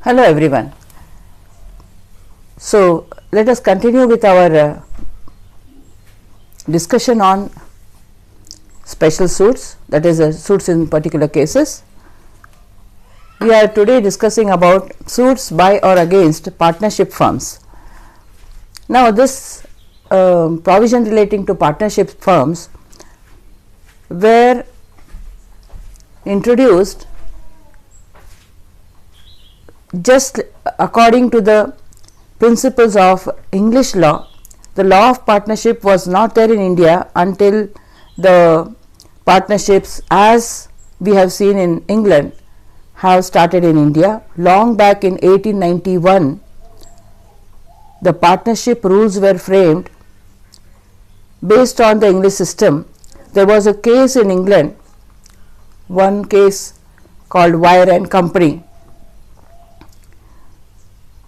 Hello everyone. So let us continue with our discussion on special suits, that is suits in particular cases. We are today discussing about suits by or against partnership firms. Now this provision relating to partnership firms were introduced just according to the principles of English law. The law of partnership was not there in India until the partnerships, as we have seen in England, have started in India. Long back in 1891, the partnership rules were framed based on the English system. There was a case in England, one case called Wire and Company,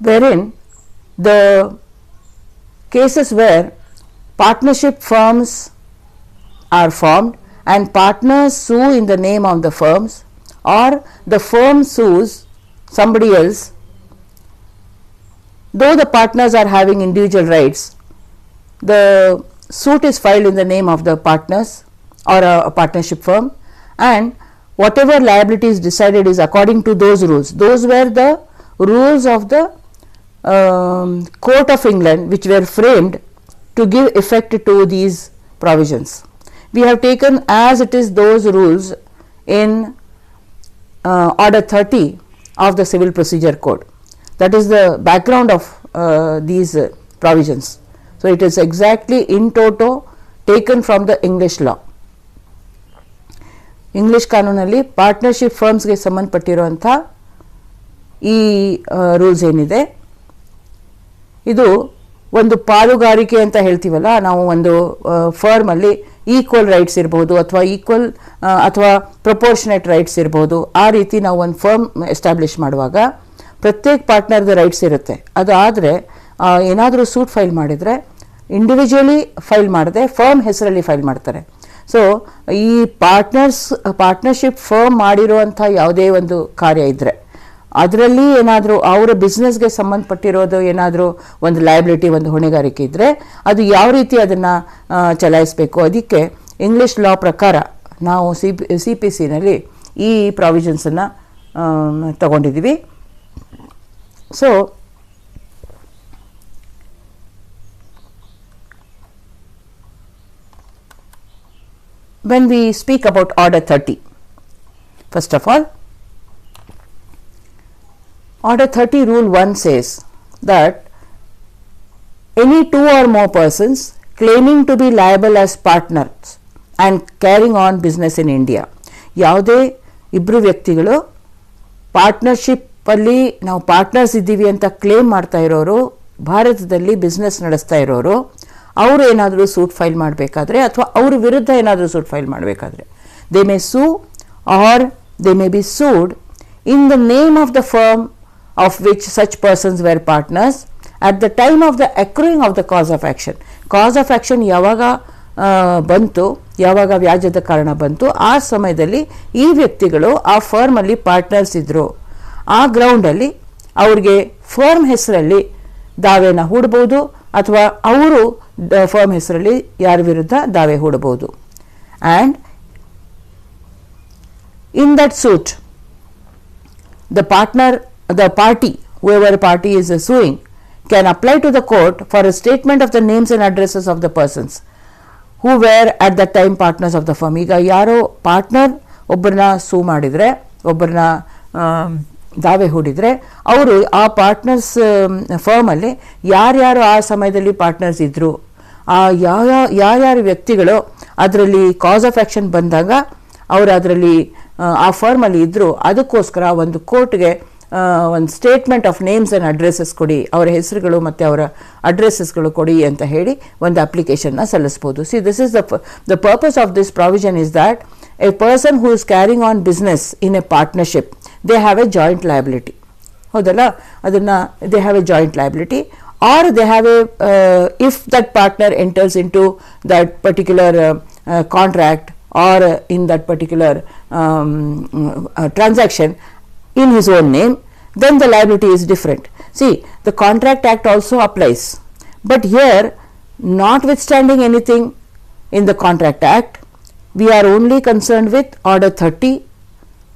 wherein the cases where partnership firms are formed and partners sue in the name of the firms, or the firm sues somebody else, though the partners are having individual rights, the suit is filed in the name of the partners or a partnership firm, and whatever liability is decided is according to those rules. Those were the rules of the Court of England, which were framed to give effect to these provisions. We have taken as it is those rules in Order 30 of the Civil Procedure Code. That is the background of these provisions. So it is exactly in toto taken from the English law. English ಕಾನೂನಲ್ಲಿ partnership ಫರ್ಮ್ಸ್ಗೆ ಸಂಬಂಧಪಟ್ಟಿರುವಂಥ ಈ rules ಏನಿದೆ, ಇದು ಒಂದು ಪಾಲುಗಾರಿಕೆ ಅಂತ ಹೇಳ್ತೀವಲ್ಲ, ನಾವು ಒಂದು firm ಅಲ್ಲಿ ಈಕ್ವಲ್ ರೈಟ್ಸ್ ಇರಬಹುದು ಅಥವಾ ಈಕ್ವಲ್ ಅಥವಾ ಪ್ರಪೋರ್ಷನೇಟ್ ರೈಟ್ಸ್ ಇರಬಹುದು. ಆ ರೀತಿ ನಾವು ಒಂದು ಫರ್ಮ್ ಎಸ್ಟಾಬ್ಲಿಷ್ ಮಾಡುವಾಗ ಪ್ರತ್ಯೇಕ ಪಾರ್ಟ್ನರ್ದ ರೈಟ್ಸ್ ಇರುತ್ತೆ. ಅದು ಆದರೆ ಏನಾದರೂ ಸೂಟ್ ಫೈಲ್ ಮಾಡಿದರೆ ಇಂಡಿವಿಜುವಲಿ ಫೈಲ್ ಮಾಡದೆ ಫರ್ಮ್ ಹೆಸರಲ್ಲಿ ಫೈಲ್ ಮಾಡ್ತಾರೆ. ಸೊ ಈ ಪಾರ್ಟ್ನರ್ಶಿಪ್ ಫರ್ಮ್ ಮಾಡಿರುವಂಥ ಯಾವುದೇ ಒಂದು ಕಾರ್ಯ ಇದ್ದರೆ ಅದರಲ್ಲಿ ಏನಾದರೂ ಅವರ ಬಿಸ್ನೆಸ್ಗೆ ಸಂಬಂಧಪಟ್ಟಿರೋದು ಏನಾದರೂ ಒಂದು ಲಯಬಿಲಿಟಿ, ಒಂದು ಹೊಣೆಗಾರಿಕೆ ಇದ್ದರೆ ಅದು ಯಾವ ರೀತಿ ಅದನ್ನು ಚಲಾಯಿಸಬೇಕು, ಅದಕ್ಕೆ ಇಂಗ್ಲಿಷ್ ಲಾ ಪ್ರಕಾರ ನಾವು CPCನಲ್ಲಿ ಈ ಪ್ರಾವಿಷನ್ಸನ್ನು ತಗೊಂಡಿದ್ದೀವಿ. So when we speak about Order 30, first of all, Order 30 Rule 1 says that any two or more persons claiming to be liable as partners and carrying on business in India, ಯಾವುದೇ ಇಬ್ಬರು ವ್ಯಕ್ತಿಗಳು partnership ಅಲ್ಲಿ ನಾವು partners ಇದ್ದೀವಿ ಅಂತ claim ಮಾಡ್ತಾ ಇರೋರು, ಭಾರತದಲ್ಲಿ ಬಿಸ್ನೆಸ್ ನಡೆಸ್ತಾ ಇರೋರು, ಅವರು ಏನಾದರೂ ಸೂಟ್ ಫೈಲ್ ಮಾಡಬೇಕಾದ್ರೆ ಅಥವಾ ಅವ್ರ ವಿರುದ್ಧ ಏನಾದರೂ ಸೂಟ್ ಫೈಲ್ ಮಾಡಬೇಕಾದ್ರೆ they may sue or they may be sued in the name of the firm of which such persons were partners at the time of the accruing of the cause of action. Cause of action ಯಾವಾಗ ಬಂತು, ಯಾವಾಗ ವ್ಯಾಜ್ಯದ ಕಾರಣ ಬಂತು, ಆ ಸಮಯದಲ್ಲಿ ಈ ವ್ಯಕ್ತಿಗಳು ಆ ಫರ್ಮಲ್ಲಿ ಪಾರ್ಟ್ನರ್ಸ್ ಇದ್ದರು. ಆ ಗ್ರೌಂಡಲ್ಲಿ ಅವ್ರಿಗೆ ಫರ್ಮ್ ಹೆಸರಲ್ಲಿ ದಾವೆನ ಹೂಡಬಹುದು ಅಥವಾ ಅವರು ಫರ್ಮ್ ಹೆಸರಲ್ಲಿ ಯಾರ ವಿರುದ್ಧ ದಾವೆ ಹೂಡಬಹುದು. And in that suit the party, whoever party is suing, can apply to the court for a statement of the names and addresses of the persons who were at that time partners of the firm. ಈಗ ಯಾರೋ partner ಒಬ್ಬರನ್ನ ಸೂ ಮಾಡಿದರೆ, ಒಬ್ಬರನ್ನ ದಾವೆ ಹೂಡಿದರೆ, ಅವರು ಆ partners ಫರ್ಮಲ್ಲಿ ಯಾರ್ಯಾರು ಆ ಸಮಯದಲ್ಲಿ ಪಾರ್ಟ್ನರ್ಸ್ ಇದ್ದರು, ಆ ಯಾರ್ಯಾರು ವ್ಯಕ್ತಿಗಳು ಅದರಲ್ಲಿ ಕಾಸ್ ಆಫ್ ಆ್ಯಕ್ಷನ್ ಬಂದಾಗ ಅವರು ಅದರಲ್ಲಿ ಆ ಫರ್ಮಲ್ಲಿ ಇದ್ದರು, ಅದಕ್ಕೋಸ್ಕರ ಒಂದು ಕೋರ್ಟ್ಗೆ ಒಂದು statement of names and addresses ಕೊಡಿ, ಅವರ ಹೆಸರುಗಳು ಮತ್ತು ಅವರ ಅಡ್ರೆಸಸ್ಗಳು ಕೊಡಿ ಅಂತ ಹೇಳಿ ಒಂದು ಅಪ್ಲಿಕೇಶನ್ನ ಸಲ್ಲಿಸ್ಬೋದು. See this is the purpose of this provision is that a person who is carrying on business in a partnership, they have a joint liability. ಹೌದಲ್ಲ, ಅದನ್ನು they have a joint liability, or they have a if that partner enters into that particular contract or in that particular transaction in his own name, then the liability is different. See, the Contract Act also applies, but here, notwithstanding anything in the Contract Act, we are only concerned with Order 30,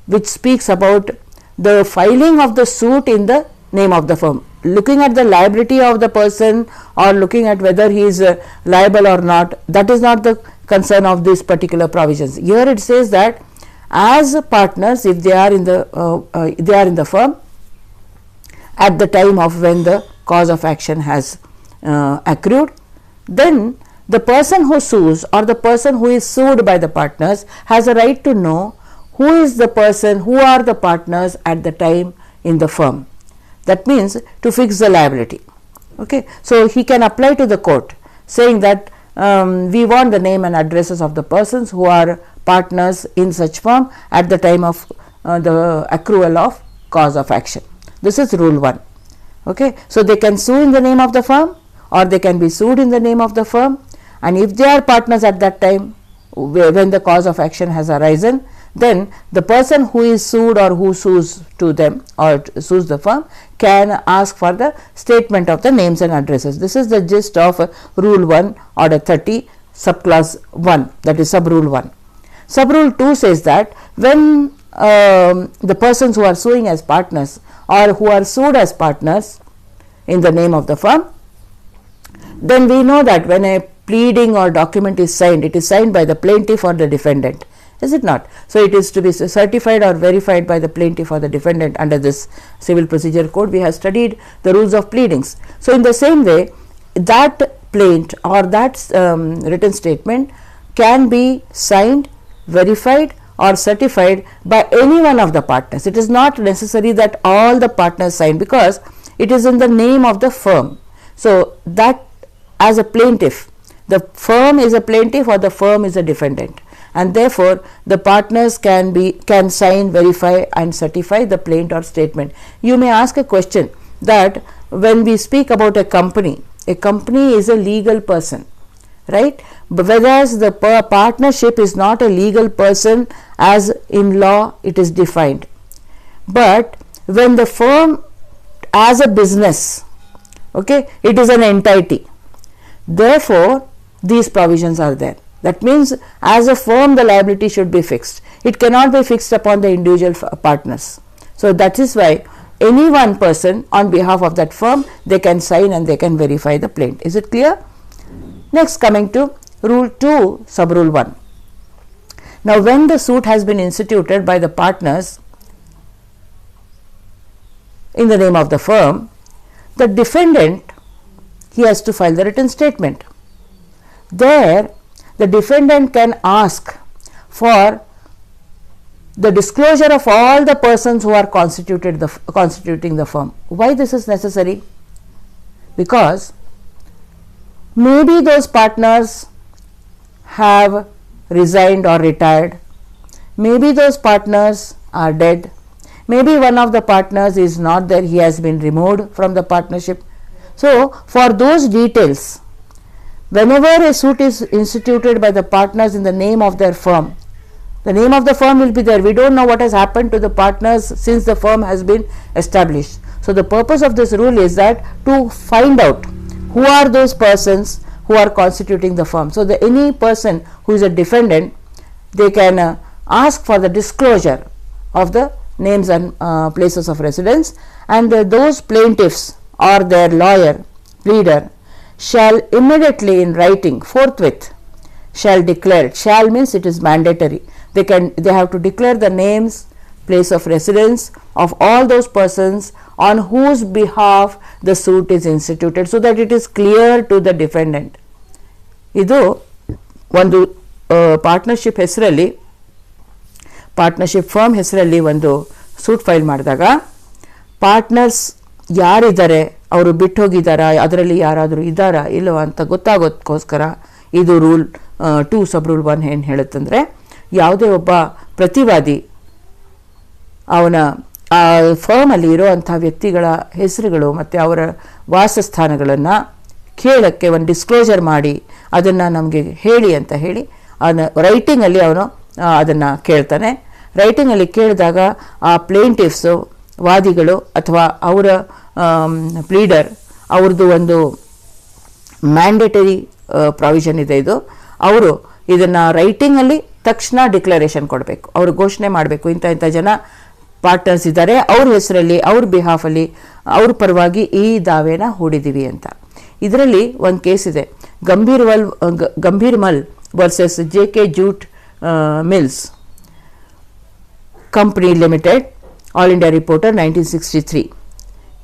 which speaks about the filing of the suit in the name of the firm. Looking at the liability of the person or looking at whether he is liable or not, that is not the concern of these particular provisions. Here it says that as partners, if they are in the firm at the time of when the cause of action has accrued, then the person who sues or the person who is sued by the partners has a right to know who is the person, who are the partners at the time in the firm. That means to fix the liability. Okay. So, he can apply to the court saying that we want the name and addresses of the persons who are partners in such firm at the time of the accrual of cause of action. This is rule 1. Okay. So, they can sue in the name of the firm or they can be sued in the name of the firm, and if they are partners at that time when the cause of action has arisen, then the person who is sued or who sues to them or sues the firm can ask for the statement of the names and addresses. This is the gist of Rule 1, Order 30, Subclause 1, that is Sub Rule 1. Sub Rule 2 says that when the persons who are suing as partners or who are sued as partners in the name of the firm, then we know that when a pleading or document is signed, it is signed by the plaintiff or the defendant. Is it not? So, it is to be certified or verified by the plaintiff or the defendant under this Civil Procedure Code. We have studied the rules of pleadings. So, in the same way, that plaint or that written statement can be signed, verified or certified by any one of the partners. It is not necessary that all the partners sign, because it is in the name of the firm. So, that as a plaintiff, the firm is a plaintiff or the firm is a defendant, and therefore, the partners can sign, verify and certify the plaint or statement. You may ask a question that when we speak about a company is a legal person, right? But whereas the partnership is not a legal person as in law it is defined. But when the firm as a business, okay, it is an entity. Therefore, these provisions are there. That means, as a firm, the liability should be fixed. It cannot be fixed upon the individual partners. So, that is why any one person on behalf of that firm, they can sign and they can verify the plaint. Is it clear? Next, coming to Rule 2, Sub Rule 1. Now, when the suit has been instituted by the partners in the name of the firm, the defendant, he has to file the written statement. There, the defendant can ask for the disclosure of all the persons who are constituting the firm. Why this is necessary? Because maybe those partners have resigned or retired, maybe those partners are dead, maybe one of the partners is not there, he has been removed from the partnership. So, for those details, whenever a suit is instituted by the partners in the name of their firm, the name of the firm will be there. We don't know what has happened to the partners since the firm has been established. So, the purpose of this rule is that to find out who are those persons who are constituting the firm. So, any person who is a defendant, they can ask for the disclosure of the names and places of residence, and those plaintiffs or their lawyer, pleader, shall immediately in writing, forthwith, shall declare it. Shall means it is mandatory. They have to declare the names, place of residence of all those persons on whose behalf the suit is instituted, so that it is clear to the defendant. Idu ಒಂದು partnership ಹೆಸರಲ್ಲಿ, partnership firm ಹೆಸರಲ್ಲಿ ಒಂದು suit file ಮಾಡಿದಾಗ partners ಯಾರಿದ್ದಾರೆ, ಅವರು ಬಿಟ್ಟು ಹೋಗಿದ್ದಾರಾ, ಅದರಲ್ಲಿ ಯಾರಾದರೂ ಇದ್ದಾರಾ ಇಲ್ಲೋ ಅಂತ ಗೊತ್ತಾಗೋದಕ್ಕೋಸ್ಕರ ಇದು ರೂಲ್ 2 ಸಬ್ ರೂಲ್ 1 ಏನು ಹೇಳುತ್ತಂದರೆ, ಯಾವುದೇ ಒಬ್ಬ ಪ್ರತಿವಾದಿ ಅವನ ಆ ಫರ್ಮಲ್ಲಿ ಇರೋವಂಥ ವ್ಯಕ್ತಿಗಳ ಹೆಸರುಗಳು ಮತ್ತು ಅವರ ವಾಸಸ್ಥಾನಗಳನ್ನು ಕೇಳಕ್ಕೆ ಒಂದು ಡಿಸ್ಕ್ಲೋಜರ್ ಮಾಡಿ ಅದನ್ನು ನಮಗೆ ಹೇಳಿ ಅಂತ ಹೇಳಿ ರೈಟಿಂಗಲ್ಲಿ ಅವನು ಅದನ್ನು ಕೇಳ್ತಾನೆ. ರೈಟಿಂಗಲ್ಲಿ ಕೇಳಿದಾಗ ಆ ಪ್ಲೇಂಟಿಫ್ಸು ವಾದಿಗಳು ಅಥವಾ ಅವರ ಪ್ಲೀಡರ್ ಅವ್ರದ್ದು ಒಂದು ಮ್ಯಾಂಡೇಟರಿ ಪ್ರಾವಿಷನ್ ಇದೆ. ಇದು ಅವರು ಇದನ್ನು ರೈಟಿಂಗಲ್ಲಿ ತಕ್ಷಣ ಡಿಕ್ಲರೇಷನ್ ಕೊಡಬೇಕು, ಅವರು ಘೋಷಣೆ ಮಾಡಬೇಕು, ಇಂಥ ಜನ ಪಾರ್ಟ್ನರ್ಸ್ ಇದ್ದಾರೆ, ಅವ್ರ ಹೆಸರಲ್ಲಿ ಅವ್ರ ಬಿಹಾಫಲ್ಲಿ ಅವ್ರ ಪರವಾಗಿ ಈ ದಾವೆನ ಹೂಡಿದ್ದೀವಿ ಅಂತ. ಇದರಲ್ಲಿ ಒಂದು ಕೇಸ್ ಇದೆ, Gambhir Mal versus JK jute mills company limited, All India Reporter 1963.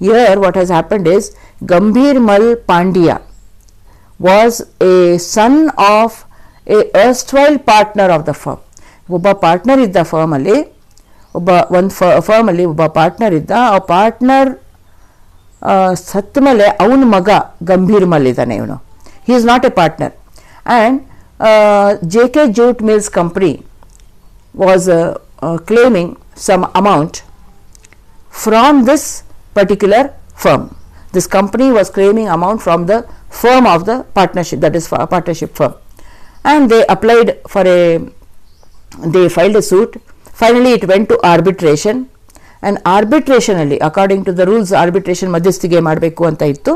Here what has happened is Gambhir Mal Pandya was a son of a erstwhile partner of the firm. ಒಬ್ಬ ಪಾರ್ಟ್ನರ್ ಇದ್ದ ಫರ್ಮಲ್ಲಿ, ಒಂದು ಫರ್ಮಲ್ಲಿ ಒಬ್ಬ ಪಾರ್ಟ್ನರ್ ಇದ್ದ. ಆ ಪಾರ್ಟ್ನರ್ ಸತ್ತ ಮೇಲೆ ಅವನ ಮಗ ಗಂಭೀರ್ ಮಲ್ ಇದ್ದಾನೆ. ಇವನು he is not a partner. And JK jute mills company was claiming some amount from this particular firm. This company was claiming amount from the firm of the partnership, that is for a partnership firm, and they filed a suit. Finally it went to arbitration, and arbitration alli according to the rules arbitration ಮಧ್ಯಸ್ಥಿಗೆ ಮಾಡಬೇಕು ಅಂತ ಇತ್ತು.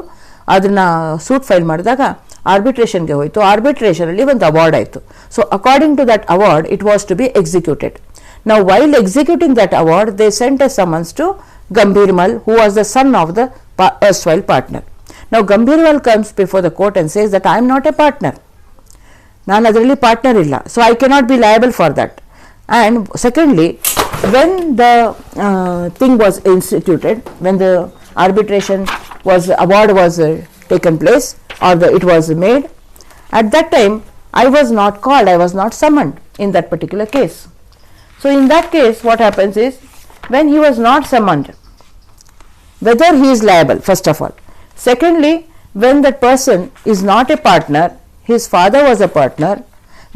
ಅದನ್ನ suit file ಮಾಡಿದಾಗ ಆರ್ಬಿಟ್ರೇಷನ್ಗೆ ಹೋಯಿತು. ಆರ್ಬಿಟ್ರೇಷನಲ್ಲಿ ಒಂದು award ಆಯಿತು. So according to that award it was to be executed. Now while executing that award, they sent a summons to Gambhir Mal, who was the son of the erstwhile partner. Now Gambhir Mal comes before the court and says that I am not a partner. Naan adralli partner illa, so I cannot be liable for that. And secondly, when the thing was instituted, when the arbitration award was taken place, or it was made, at that time I was not called, I was not summoned in that particular case. So in that case what happens is, when he was not summoned, whether he is liable first of all. Secondly, when that person is not a partner, his father was a partner,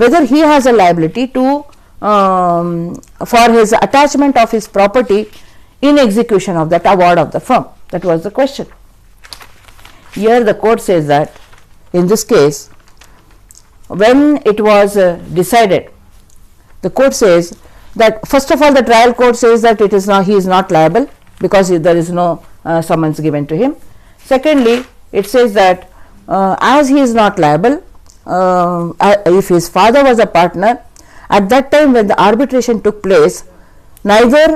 whether he has a liability to for his attachment of his property in execution of that award of the firm. That was the question. Here the court says that in this case, when it was decided, the court says that first of all the trial court says that he is not liable because there is no summons given to him. Secondly, it says that as he is not liable, if his father was a partner, at that time when the arbitration took place, neither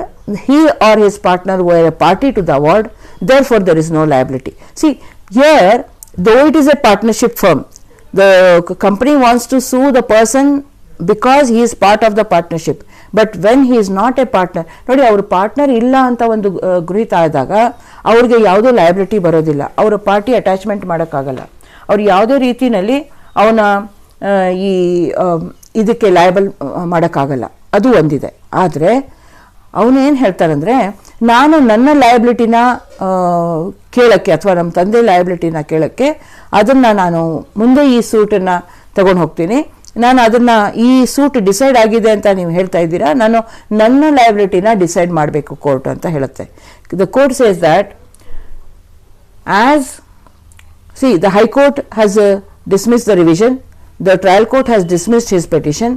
he or his partner were a party to the award, therefore there is no liability. See, here though it is a partnership firm, the company wants to sue the person because he is part of the partnership, but when he is not a partner, ನೋಡಿ ಅವ್ರ partner ಇಲ್ಲ ಅಂತ ಒಂದು ಗೃಹೀತ ಆದಾಗ ಅವ್ರಿಗೆ ಯಾವುದೋ liability ಬರೋದಿಲ್ಲ, ಅವರ ಪಾರ್ಟಿ ಅಟ್ಯಾಚ್ಮೆಂಟ್ ಮಾಡೋಕ್ಕಾಗಲ್ಲ, ಅವ್ರು ಯಾವುದೇ ರೀತಿಯಲ್ಲಿ ಅವನ ಈ ಇದಕ್ಕೆ ಲಯಬಲ್ ಮಾಡೋಕ್ಕಾಗಲ್ಲ, ಅದು ಒಂದಿದೆ. ಆದರೆ ಅವನು ಏನು ಹೇಳ್ತಾರಂದರೆ, ನಾನು ನನ್ನ ಲಯಬಿಲಿಟಿನ ಕೇಳೋಕ್ಕೆ ಅಥವಾ ನಮ್ಮ ತಂದೆ ಲಯಬಿಲಿಟಿನ ಕೇಳೋಕ್ಕೆ ಅದನ್ನು ನಾನು ಮುಂದೆ ಈ ಸೂಟನ್ನು ತಗೊಂಡು ಹೋಗ್ತೀನಿ, ನಾನು ಅದನ್ನು ಈ ಸೂಟ್ ಡಿಸೈಡ್ ಆಗಿದೆ ಅಂತ ನೀವು ಹೇಳ್ತಾ ಇದ್ದೀರಾ, ನಾನು ನನ್ನ ಲಯಬಿಲಿಟಿನ ಡಿಸೈಡ್ ಮಾಡಬೇಕು ಕೋರ್ಟ್ ಅಂತ ಹೇಳುತ್ತೆ. The court says that the High Court has dismissed the revision, the trial court has dismissed his petition.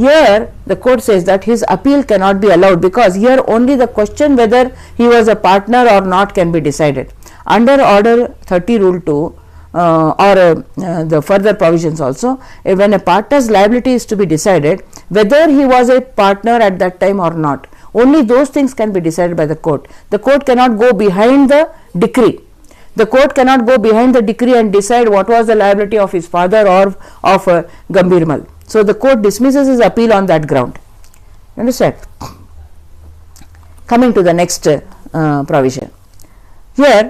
Here the court says that his appeal cannot be allowed because here only the question whether he was a partner or not can be decided. Under Order 30 Rule 2 or the further provisions also, when a partner's liability is to be decided, whether he was a partner at that time or not, only those things can be decided by the court. The court cannot go behind the decree. The court cannot go behind the decree and decide what was the liability of his father or of Gambhir Mal. So the court dismisses his appeal on that ground. Understand? Coming to the next provision. Here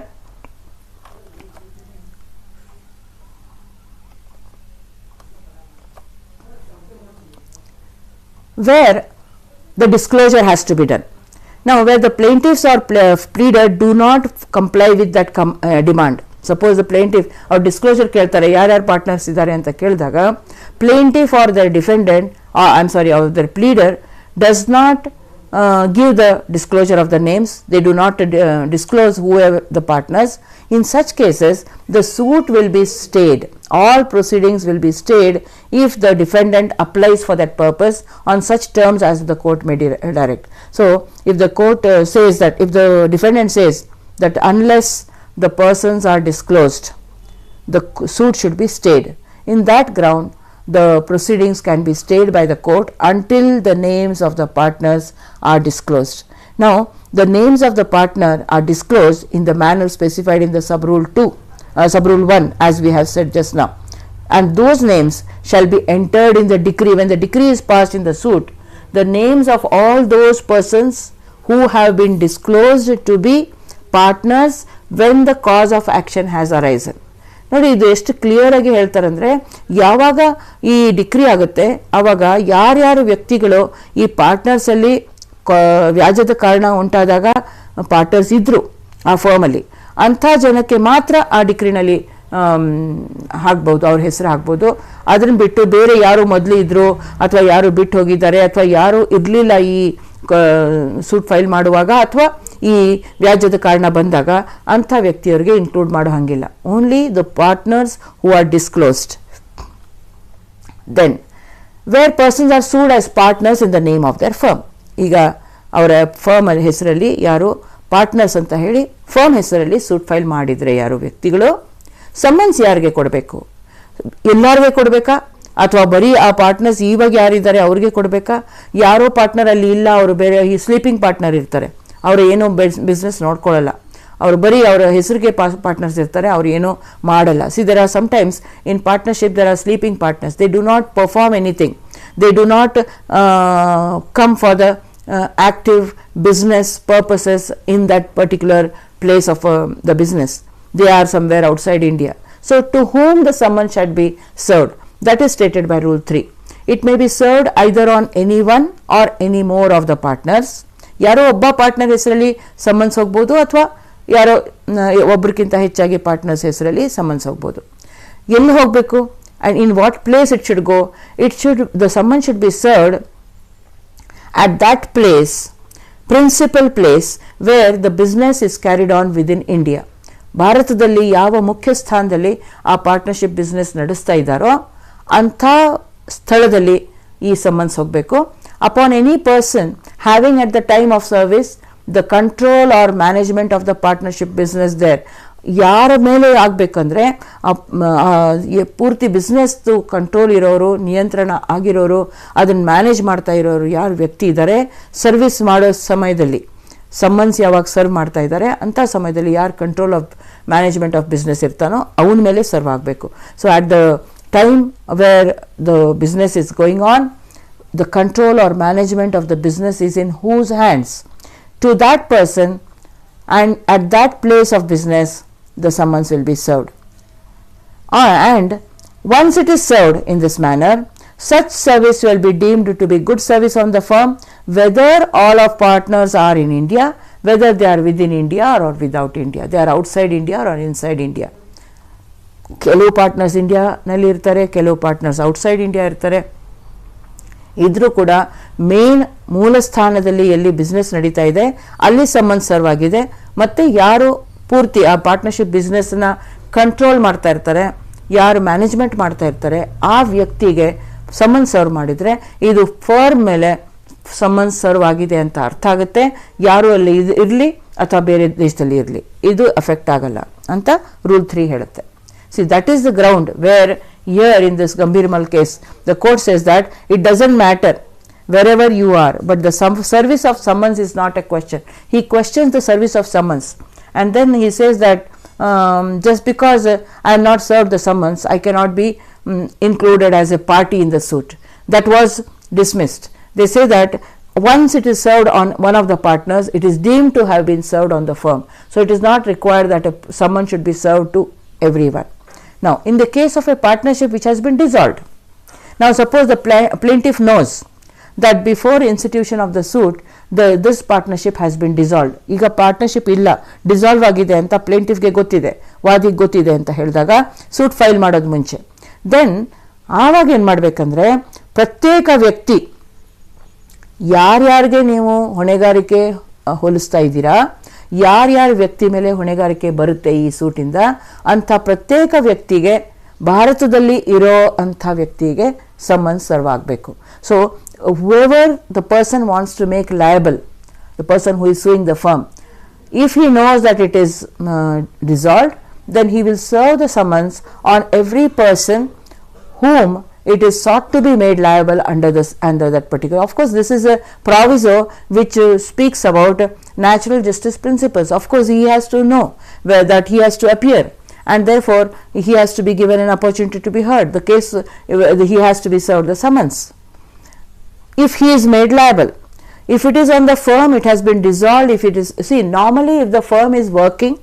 where the disclosure has to be done. Now where the plaintiffs or pleader do not comply with that demand, suppose the plaintiff or disclosure ಕೇಳ್ತಾರೆ ಯಾರ್ಯಾರು partners ಇದ್ದಾರೆ ಅಂತ ಕೇಳಿದಾಗ, plaintiff or the defendant or or the pleader does not give the disclosure of the names. They do not disclose whoever the partners. In such cases, the suit will be stayed. All proceedings will be stayed if the defendant applies for that purpose on such terms as the court may direct. So, if the court says that, if the defendant says that unless the persons are disclosed, the suit should be stayed. In that ground, the proceedings can be stayed by the court until the names of the partners are disclosed. Now, the names of the partner are disclosed in the manner specified in the subrule 2, subrule 1, as we have said just now, and those names shall be entered in the decree. When the decree is passed in the suit, the names of all those persons who have been disclosed to be partners when the cause of action has arisen. ನೋಡಿ, ಇದು ಎಷ್ಟು clear ಆಗಿ ಹೇಳ್ತಾರೆ ಅಂದರೆ, ಯಾವಾಗ ಈ decree ಆಗುತ್ತೆ ಆವಾಗ ಯಾರ್ಯಾರು ವ್ಯಕ್ತಿಗಳು ಈ ಪಾರ್ಟ್ನರ್ಸಲ್ಲಿ ವ್ಯಾಜ್ಯದ ಕಾರಣ ಉಂಟಾದಾಗ ಪಾರ್ಟ್ನರ್ಸ್ ಇದ್ದರು ಆ ಫರ್ಮಲ್ಲಿ, ಅಂಥ ಜನಕ್ಕೆ ಮಾತ್ರ ಆ ಡಿಕ್ರಿನಲ್ಲಿ ಹಾಕ್ಬೋದು, ಅವ್ರ ಹೆಸರು ಹಾಕ್ಬೋದು. ಅದನ್ನು ಬಿಟ್ಟು ಬೇರೆ ಯಾರು ಮೊದಲು ಇದ್ದರು ಅಥವಾ ಯಾರು ಬಿಟ್ಟು ಹೋಗಿದ್ದಾರೆ ಅಥವಾ ಯಾರು ಇರಲಿಲ್ಲ ಈ ಸೂಟ್ ಫೈಲ್ ಮಾಡುವಾಗ ಅಥವಾ ಈ ವ್ಯಾಜ್ಯದ ಕಾರಣ ಬಂದಾಗ ಅಂಥ ವ್ಯಕ್ತಿಯವರಿಗೆ ಇನ್ಕ್ಲೂಡ್ ಮಾಡೋ ಹಾಗಿಲ್ಲ. Only the partners who are disclosed. Then where persons are sued as partners in the name of their firm. ಈಗ ಅವರ ಫರ್ಮ್ ಹೆಸರಲ್ಲಿ ಯಾರು ಪಾರ್ಟ್ನರ್ಸ್ ಅಂತ ಹೇಳಿ ಫರ್ಮ್ ಹೆಸರಲ್ಲಿ ಸೂಟ್ ಫೈಲ್ ಮಾಡಿದರೆ ಯಾರು ವ್ಯಕ್ತಿಗಳು, ಸಮ್ಮನ್ಸ್ ಯಾರಿಗೆ ಕೊಡಬೇಕು? ಎಲ್ಲರಿಗೂ ಕೊಡಬೇಕಾ ಅಥವಾ ಬರೀ ಆ ಪಾರ್ಟ್ನರ್ಸ್ ಇವಾಗ ಯಾರಿದ್ದಾರೆ ಅವ್ರಿಗೆ ಕೊಡಬೇಕಾ? ಯಾರೋ ಪಾರ್ಟ್ನರ್ ಅಲ್ಲಿ ಇಲ್ಲ, ಅವರು ಬೇರೆ ಸ್ಲೀಪಿಂಗ್ ಪಾರ್ಟ್ನರ್ ಇರ್ತಾರೆ, ಅವರು ಏನೋ ಬಿಸ್ನೆಸ್ ನೋಡ್ಕೊಳ್ಳಲ್ಲ, ಅವರು ಬರೀ ಅವರ ಹೆಸರಿಗೆ ಪಾರ್ಟ್ನರ್ಸ್ ಇರ್ತಾರೆ, ಅವ್ರು ಏನೋ ಮಾಡಲ್ಲ. See there are sometimes in partnership there are sleeping partners. They do not perform anything. They do not come for the active business purposes in that particular place of the business. They are somewhere outside India. So, to whom the summons should be served? That is stated by Rule 3. It may be served either on any one or any more of the partners. ಯಾರೋ ಒಬ್ಬ partner ಹೆಸರಲ್ಲಿ summons ಹೋಗ್ಬೋದು ಅಥವಾ ಯಾರೋ ಒಬ್ಬರಿಗಿಂತ ಹೆಚ್ಚಾಗಿ partners ಹೆಸರಲ್ಲಿ summons ಹೋಗ್ಬೋದು. ಎಲ್ಲಿ ಹೋಗಬೇಕು and in what place it should go? The summons should be served at that place, principal place where the business is carried on within India. ಭಾರತದಲ್ಲಿ ಯಾವ ಮುಖ್ಯ ಸ್ಥಾನದಲ್ಲಿ ಆ ಪಾರ್ಟ್ನರ್ಶಿಪ್ ಬಿಸ್ನೆಸ್ ನಡೆಸ್ತಾ ಇದ್ದಾರೋ ಅಂಥ ಸ್ಥಳದಲ್ಲಿ ಈ ಸಮ್ಮನ್ಸ್ ಹೋಗಬೇಕು. Upon any person having at the time of service the control or management of the partnership business there. ಯಾರ ಮೇಲೆ ಆಗಬೇಕಂದ್ರೆ ಪೂರ್ತಿ ಬಿಸ್ನೆಸ್ದು ಕಂಟ್ರೋಲ್ ಇರೋರು, ನಿಯಂತ್ರಣ ಆಗಿರೋರು, ಅದನ್ನು ಮ್ಯಾನೇಜ್ ಮಾಡ್ತಾ ಇರೋರು ಯಾರು ವ್ಯಕ್ತಿ ಇದ್ದಾರೆ, ಸರ್ವಿಸ್ ಮಾಡೋ ಸಮಯದಲ್ಲಿ ಸಮ್ಮನ್ಸ್ ಯಾವಾಗ ಸರ್ವ್ ಮಾಡ್ತಾ ಇದ್ದಾರೆ ಅಂಥ ಸಮಯದಲ್ಲಿ ಯಾರು control of management of business ಇರ್ತಾನೋ ಅವನ ಮೇಲೆ ಸರ್ವ್ ಆಗಬೇಕು. So at the time where the business is going on, the control or management of the business is in whose hands, to that person and at that place of business the summons will be served. And once it is served in this manner, such service will be deemed to be good service on the firm, whether all of partners are in India, whether they are within India or without India, they are outside India or inside India. ಕೆಲವು partners ಇಂಡಿಯಾನಲ್ಲಿ ಇರ್ತಾರೆ, ಕೆಲವು partners outside India ಇರ್ತಾರೆ. ಇದ್ರೂ ಕೂಡ main ಮೂಲ ಸ್ಥಾನದಲ್ಲಿ ಎಲ್ಲಿ business ನಡೀತಾ ಇದೆ ಅಲ್ಲಿ ಸಮ್ಮನ್ಸ್ ಸರ್ವ್ ಆಗಿದೆ. ಮತ್ತು ಯಾರು ಪೂರ್ತಿ ಆ ಪಾರ್ಟ್ನರ್ಶಿಪ್ ಬಿಸ್ನೆಸ್ನ ಕಂಟ್ರೋಲ್ ಮಾಡ್ತಾ ಇರ್ತಾರೆ, ಯಾರು ಮ್ಯಾನೇಜ್ಮೆಂಟ್ ಮಾಡ್ತಾ ಇರ್ತಾರೆ, ಆ ವ್ಯಕ್ತಿಗೆ ಸಮ್ಮನ್ಸ್ ಸರ್ವ್ ಮಾಡಿದರೆ ಇದು ಫರ್ಮ್ ಮೇಲೆ ಸಮ್ಮನ್ಸ್ ಸರ್ವ್ ಆಗಿದೆ ಅಂತ ಅರ್ಥ ಆಗುತ್ತೆ. ಯಾರು ಅಲ್ಲಿ ಇರಲಿ ಅಥವಾ ಬೇರೆ ದೇಶದಲ್ಲಿ ಇರಲಿ ಇದು ಅಫೆಕ್ಟ್ ಆಗಲ್ಲ ಅಂತ ರೂಲ್ 3 ಹೇಳುತ್ತೆ. See, that is the ground where here in this Gambhirmal case the court says that it doesn't matter wherever you are, but the service of summons is not a question. He questions the service of summons and then he says that just because I am not served the summons, I cannot be included as a party in the suit. That was dismissed. They say that once it is served on one of the partners, it is deemed to have been served on the firm. So it is not required that a summons should be served to everyone. Now, in the case of a partnership which has been dissolved, now suppose the plaintiff knows that before institution of the suit, this partnership has been dissolved. ಈಗ partnership ಇಲ್ಲ, dissolve ಆಗಿದೆ ಅಂತ ಪ್ಲೇಂಟಿಫ್ಗೆ ಗೊತ್ತಿದೆ, ವಾದಿಗೆ ಗೊತ್ತಿದೆ ಅಂತ ಹೇಳಿದಾಗ suit file ಮಾಡೋದು ಮುಂಚೆ, ದೆನ್ ಆವಾಗ ಏನು ಮಾಡಬೇಕಂದ್ರೆ ಪ್ರತ್ಯೇಕ ವ್ಯಕ್ತಿ ಯಾರ್ಯಾರಿಗೆ ನೀವು ಹೊಣೆಗಾರಿಕೆ ಹೋಲಿಸ್ತಾ ಇದ್ದೀರಾ, ಯಾರ್ಯಾರ ವ್ಯಕ್ತಿ ಮೇಲೆ ಹೊಣೆಗಾರಿಕೆ ಬರುತ್ತೆ ಈ ಸೂಟಿಂದ ಅಂಥ ಪ್ರತ್ಯೇಕ ವ್ಯಕ್ತಿಗೆ, ಭಾರತದಲ್ಲಿ ಇರೋ ಅಂಥ ವ್ಯಕ್ತಿಗೆ ಸಮನ್ಸ್ ಸರ್ವ್ ಆಗಬೇಕು. So whoever the person wants to make liable, the person who is suing the firm, if he knows that it is dissolved, then he will serve the summons on every person whom it is sought to be made liable under that particular. Of course, this is a proviso which speaks about natural justice principles. Of course, he has to know that he has to appear, and therefore he has to be given an opportunity to be heard. The case, he has to be served the summons. If he is made liable, if it is on the firm, it has been dissolved. If it is, see, normally if the firm is working,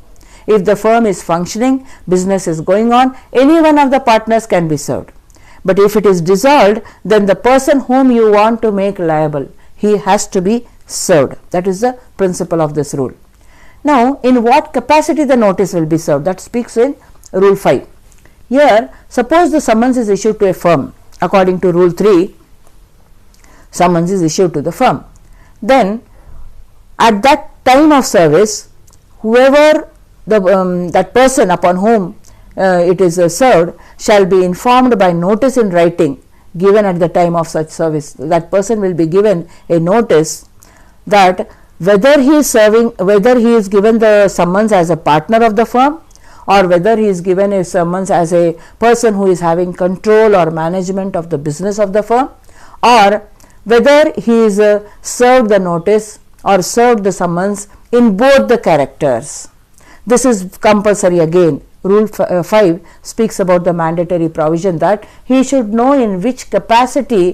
if the firm is functioning, business is going on, any one of the partners can be served. But if it is dissolved, then the person whom you want to make liable, he has to be served. That is the principle of this rule. Now, in what capacity the notice will be served, that speaks in Rule 5. Here, suppose the summons is issued to a firm. According to Rule 3, summons is issued to the firm. Then, at that time of service, whoever that person upon whom it is served shall be informed by notice in writing given at the time of such service. That person will be given a notice that whether he is given the summons as a partner of the firm, or whether he is given a summons as a person who is having control or management of the business of the firm, or whether he is served the notice or served the summons in both the characters. This is compulsory again. Rule 5 speaks about the mandatory provision that he should know in which capacity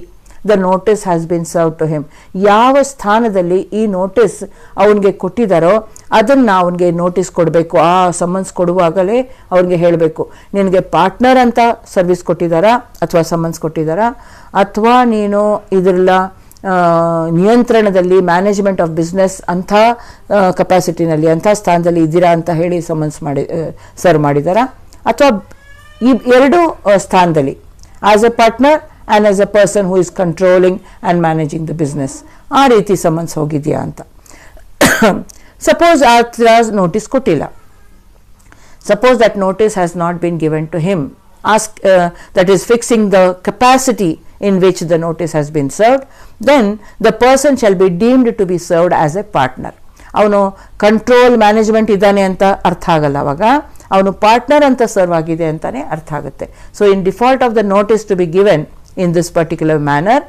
the notice has been served to him. ಯಾವ ಸ್ಥಾನದಲ್ಲಿ ಈ notice ಅವನಿಗೆ ಕೊಟ್ಟಿದ್ದಾರೋ ಅದನ್ನು ಅವನಿಗೆ notice ಕೊಡಬೇಕು. ಆ summons ಕೊಡುವಾಗಲೇ ಅವನಿಗೆ ಹೇಳಬೇಕು, ನಿನಗೆ ಪಾರ್ಟ್ನರ್ ಅಂತ ಸರ್ವಿಸ್ ಕೊಟ್ಟಿದ್ದಾರಾ ಅಥವಾ ಸಮನ್ಸ್ ಕೊಟ್ಟಿದ್ದಾರಾ, ಅಥವಾ ನೀನು ಇದರೆಲ್ಲ ನಿಯಂತ್ರಣದಲ್ಲಿ ಮ್ಯಾನೇಜ್ಮೆಂಟ್ ಆಫ್ ಬಿಸ್ನೆಸ್ ಅಂಥ ಕೆಪಾಸಿಟಿನಲ್ಲಿ ಅಂಥ ಸ್ಥಾನದಲ್ಲಿ ಇದ್ದೀರಾ ಅಂತ ಹೇಳಿ ಸಮನ್ಸ್ ಸರ್ವ್ ಮಾಡಿದಾರಾ, ಅಥವಾ ಈ ಎರಡು ಸ್ಥಾನದಲ್ಲಿ as A partner and as A person who is controlling and managing the business, ಆ ರೀತಿ ಸಮನ್ಸ್ ಹೋಗಿದೆಯಾ ಅಂತ. ಸಪೋಸ್ ಆ ಥರ ನೋಟಿಸ್ ಕೊಟ್ಟಿಲ್ಲ, suppose that notice has not been given to him, that is fixing the capacity in which the notice has been served, then the person shall be deemed to be served as a partner. ಅವನು control management ಇದ್ದಾನೆ ಅಂತ ಅರ್ಥ ಆಗಲ್ಲ, ಅವಾಗ ಅವನು partner ಅಂತ serve ಆಗಿದೆ ಅಂತಾನೆ ಅರ್ಥ ಆಗುತ್ತೆ. So in default of the notice to be given in this particular manner,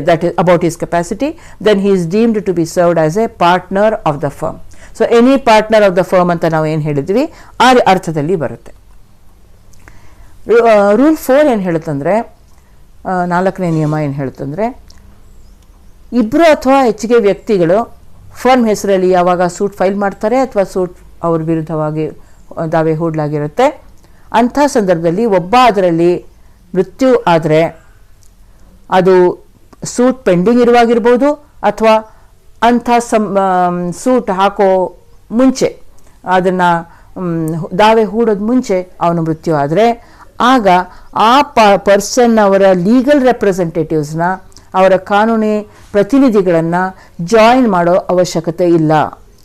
that is about his capacity, then he is deemed to be served as a partner of the firm. So any partner of the firm ಅಂತ ನಾವು ಏನು ಹೇಳಿದ್ವಿ ಆ ಅರ್ಥದಲ್ಲಿ ಬರುತ್ತೆ. Rule 4 ಏನು ಹೇಳುತ್ತಂದರೆ, 4ನೇ ನಿಯಮ ಏನು ಹೇಳುತ್ತಂದರೆ, ಇಬ್ಬರು ಅಥವಾ ಹೆಚ್ಚಿಗೆ ವ್ಯಕ್ತಿಗಳು ಫರ್ಮ್ ಹೆಸರಲ್ಲಿ ಯಾವಾಗ ಸೂಟ್ ಫೈಲ್ ಮಾಡ್ತಾರೆ ಅಥವಾ ಸೂಟ್ ಅವ್ರ ವಿರುದ್ಧವಾಗಿ ದಾವೆ ಹೂಡಲಾಗಿರುತ್ತೆ, ಅಂಥ ಸಂದರ್ಭದಲ್ಲಿ ಒಬ್ಬ ಅದರಲ್ಲಿ ಮೃತ್ಯು ಆದರೆ ಅದು ಸೂಟ್ ಪೆಂಡಿಂಗ್ ಇರುವಾಗಿರ್ಬೋದು, ಅಥವಾ ಅಂಥ ಸೂಟ್ ಹಾಕೋ ಮುಂಚೆ, ಅದನ್ನು ದಾವೆ ಹೂಡೋದು ಮುಂಚೆ ಅವನು ಮೃತ್ಯು ಆದರೆ, ಆಗ ಆ ಪರ್ಸನ್ ಅವರ ಲೀಗಲ್ ರೆಪ್ರೆಸೆಂಟೇಟಿವ್ಸ್ನ, ಅವರ ಕಾನೂನಿ ಪ್ರತಿನಿಧಿಗಳನ್ನು ಜಾಯಿನ್ ಮಾಡೋ ಅವಶ್ಯಕತೆ ಇಲ್ಲ.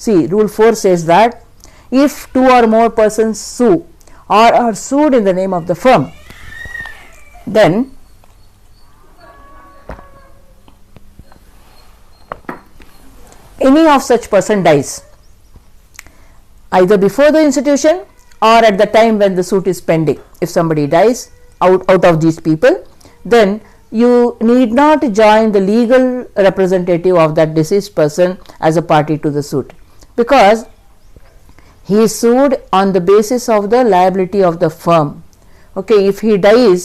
C rule 4 says that if 2 or more persons sue or are sued in the name of the firm, then any of such person dies either before the institution or at the time when the suit is pending. If somebody dies out of these people, then you need not join the legal representative of that deceased person as a party to the suit, because he is sued on the basis of the liability of the firm. Okay, if he dies,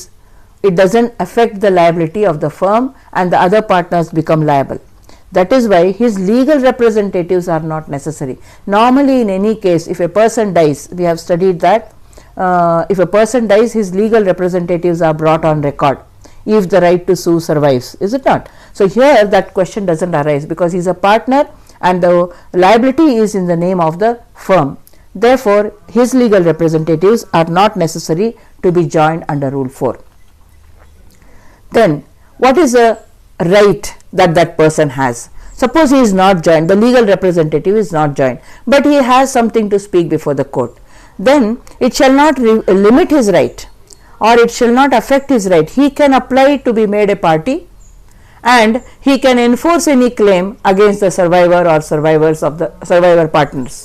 it doesn't affect the liability of the firm and the other partners become liable. That is why his legal representatives are not necessary. Normally, in any case, if a person dies, we have studied that if a person dies, his legal representatives are brought on record if the right to sue survives, is it not? So here that question doesn't arise, because he is a partner and the liability is in the name of the firm. Therefore, his legal representatives are not necessary to be joined under Rule 4. Then, what is the right that person has? Suppose he is not joined, the legal representative is not joined, but he has something to speak before the court, then it shall not limit his right, or it shall not affect his right. He can apply to be made a party, and he can enforce any claim against the survivor or survivors of the survivor partners.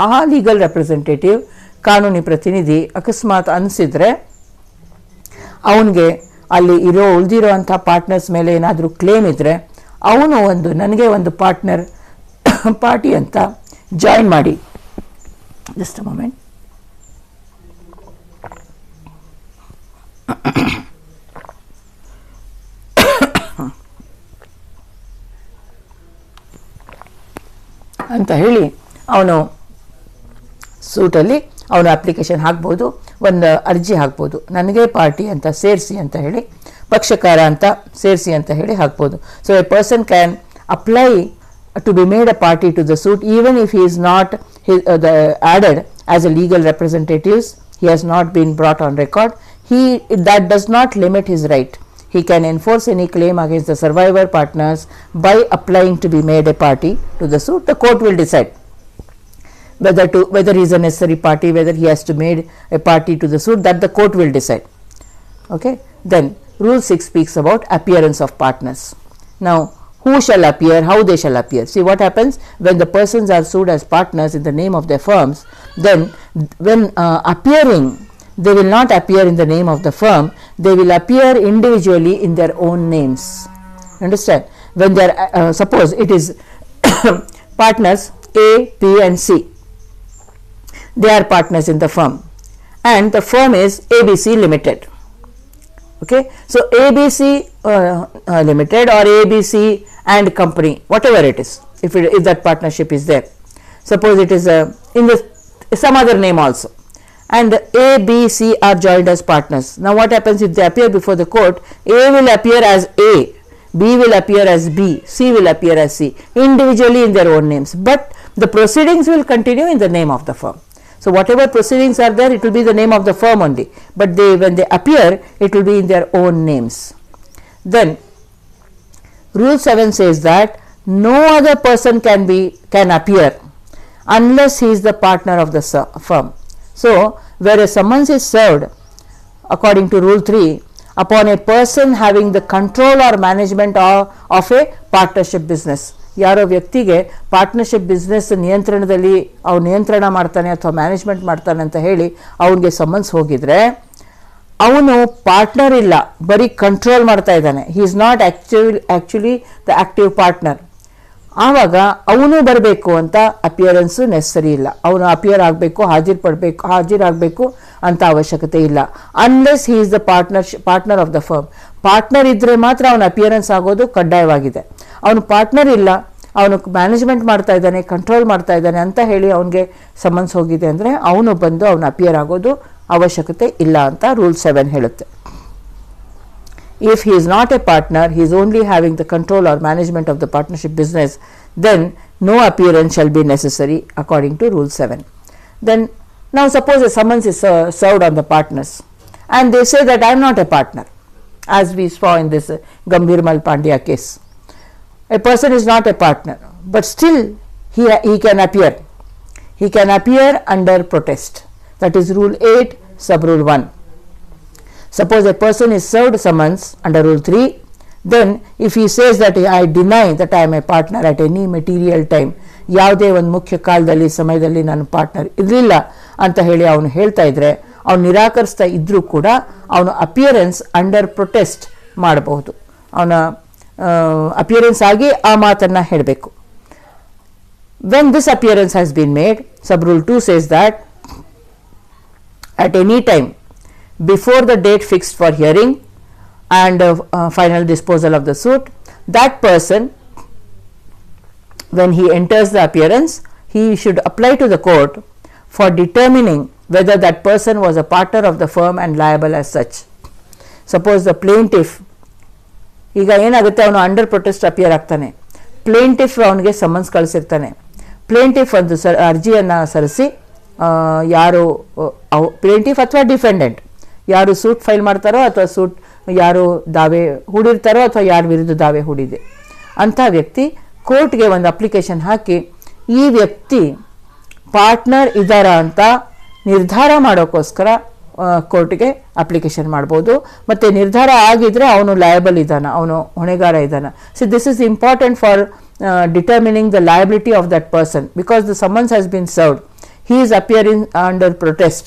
ಆ legal representative ಕಾನೂನಿ ಪ್ರತಿನಿಧಿ ಅಕಸ್ಮಾತ್ ಅನಿಸಿದ್ರೆ ಅವನಿಗೆ ಅಲ್ಲಿ ಉಳಿದಿರೋಂಥ partners ಮೇಲೆ ಏನಾದರೂ claim ಇದ್ದರೆ ಅವನು ನನಗೆ ಒಂದು ಪಾರ್ಟಿ ಅಂತ ಜಾಯಿನ್ ಮಾಡಿ, ಜಸ್ಟ್ ಅ ಮೊಮೆಂಟ್, ಅಂತ ಹೇಳಿ ಅವನು ಸೂಟಲ್ಲಿ ಅವನು ಅಪ್ಲಿಕೇಶನ್ ಹಾಕ್ಬೋದು, ಒಂದು ಅರ್ಜಿ ಹಾಕ್ಬೋದು, ನನಗೆ ಪಾರ್ಟಿ ಅಂತ ಸೇರಿಸಿ ಅಂತ ಹೇಳಿ, ಪಕ್ಷಕಾರ ಅಂತ ಸೇರಿಸಿ ಅಂತ ಹೇಳಿ ಹಾಕ್ಬೋದು. So a person can apply to be made a party to the suit even if he is not added as a legal representatives, he has not been brought on record. That does not limit his right. He can enforce any claim against the survivor partners by applying to be made a party to the suit. The court will decide whether he is a necessary party, whether he has to made a party to the suit, that the court will decide. Okay. Then Rule 6 speaks about appearance of partners. Now, who shall appear, how they shall appear. See what happens when the persons are sued as partners in the name of their firms, then when appearing, they will not appear in the name of the firm, they will appear individually in their own names. Understand? When they are, suppose it is partners A, P and C. They are partners in the firm, and the firm is ABC Limited. Okay, so ABC Limited or ABC and Company, whatever it is, if that partnership is there. Suppose it is in some other name also, and A, B, C are joined as partners. Now what happens if they appear before the court? A will appear as A, B will appear as B, C will appear as C, individually in their own names, but the proceedings will continue in the name of the firm. So whatever proceedings are there, it will be the name of the firm only, but when they appear, it will be in their own names. Then Rule 7 says that no other person can appear unless he is the partner of the firm. So where a summons is served according to Rule 3 upon a person having the control or management of a partnership business, ಯಾರೋ ವ್ಯಕ್ತಿಗೆ partnership business ನಿಯಂತ್ರಣದಲ್ಲಿ ಅವ್ನು ನಿಯಂತ್ರಣ ಮಾಡ್ತಾನೆ ಅಥವಾ management ಮಾಡ್ತಾನೆ ಅಂತ ಹೇಳಿ ಅವನಿಗೆ ಸಮನ್ಸ್ ಹೋಗಿದ್ರೆ, ಅವನು ಪಾರ್ಟ್ನರ್ ಇಲ್ಲ, ಬರೀ ಕಂಟ್ರೋಲ್ ಮಾಡ್ತಾ ಇದ್ದಾನೆ, ಹಿ is not actually the active partner. ಆವಾಗ ಅವನು ಬರಬೇಕು ಅಂತ ಅಪಿಯರೆನ್ಸು ನೆಸರಿ ಇಲ್ಲ, ಅವನು ಅಪಿಯರ್ ಆಗಬೇಕು, ಹಾಜರಾಗಬೇಕು ಅಂತ ಅವಶ್ಯಕತೆ ಇಲ್ಲ, unless he is the partner of the firm. Partner ಇದ್ರೆ ಮಾತ್ರ ಅವನ ಅಪಿಯರೆನ್ಸ್ ಆಗೋದು ಕಡ್ಡಾಯವಾಗಿದೆ. ಅವನು ಪಾರ್ಟ್ನರ್ ಇಲ್ಲ, ಅವನು ಮ್ಯಾನೇಜ್ಮೆಂಟ್ ಮಾಡ್ತಾ ಇದ್ದಾನೆ, ಕಂಟ್ರೋಲ್ ಮಾಡ್ತಾ ಇದ್ದಾನೆ ಅಂತ ಹೇಳಿ ಅವನಿಗೆ ಸಮನ್ಸ್ ಹೋಗಿದೆ ಅಂದರೆ ಅವನು ಬಂದು ಅವನು ಅಪಿಯರ್ ಆಗೋದು ಅವಶ್ಯಕತೆ ಇಲ್ಲ ಅಂತ ರೂಲ್ 7 ಹೇಳುತ್ತೆ. If he is not a partner, he is only having the control or management of the partnership business, then no appearance shall be necessary according to Rule 7. Then now suppose a summons is served on the partners and they say that I am not a partner, as we saw in this Gambhirmal Pandya case. A person is not a partner, but still he can appear. He can appear under protest. That is Rule 8, Sub-Rule 1. Suppose a person is served summons under Rule 3, then if he says that I deny that I am a partner at any material time, ಯಾವುದೇ ಒಂದು ಮುಖ್ಯ ಕಾಲದಲ್ಲಿ ಸಮಯದಲ್ಲಿ ನಾನು partner ಇರಲಿಲ್ಲ ಅಂತ ಹೇಳಿ ಅವನು ಹೇಳ್ತಾ ಇದ್ರೆ, ಅವನು ನಿರಾಕರಿಸ್ತಾ ಇದ್ರೂ ಕೂಡ ಅವನು ಅಪಿಯರೆನ್ಸ್ ಅಂಡರ್ ಪ್ರೊಟೆಸ್ಟ್ ಮಾಡಬಹುದು. ಅವನ ಅಪಿಯರೆನ್ಸ್ ಆಗಿ ಆ ಮಾತನ್ನ ಹೇಳಬೇಕು. When this appearance has been made, Sub-Rule 2 says that at any time before the date fixed for hearing and final disposal of the suit, that person, when he enters the appearance, he should apply to the court for determining whether that person was a partner of the firm and liable as such. Suppose the plaintiff, ಈಗ ಏನಾಗುತ್ತೆ, ಅವನು under protest appear ಆಗ್ತಾನೆ, plaintiff ಅವನಿಗೆ summons ಕಳಿಸಿರ್ತಾನೆ, plaintiff ಒಂದು ಅರ್ಜಿಯನ್ನು ಸಲ್ಲಿಸಿ ಯಾರು plaintiff ಅಥವಾ ಡಿಫೆಂಡೆಂಟ್ ಯಾರು ಸೂಟ್ ಫೈಲ್ ಮಾಡ್ತಾರೋ ಅಥವಾ ಸೂಟ್ ಯಾರು ದಾವೆ ಹೂಡಿರ್ತಾರೋ ಅಥವಾ ಯಾರ ವಿರುದ್ಧ ದಾವೆ ಹೂಡಿದೆ ಅಂಥ ವ್ಯಕ್ತಿ ಕೋರ್ಟ್ಗೆ ಒಂದು ಅಪ್ಲಿಕೇಶನ್ ಹಾಕಿ ಈ ವ್ಯಕ್ತಿ ಪಾರ್ಟ್ನರ್ ಇದ್ದಾರ ಅಂತ ನಿರ್ಧಾರ ಮಾಡೋಕ್ಕೋಸ್ಕರ ಕೋರ್ಟ್ಗೆ ಅಪ್ಲಿಕೇಶನ್ ಮಾಡ್ಬೋದು. ಮತ್ತು ನಿರ್ಧಾರ ಆಗಿದ್ರೆ ಅವನು ಲಯಬಲ್ ಇದ್ದಾನ, ಅವನು ಹೊಣೆಗಾರ ಇದ್ದಾನ. So this is important for determining the liability of that person because the summons has been served. He is appearing under protest.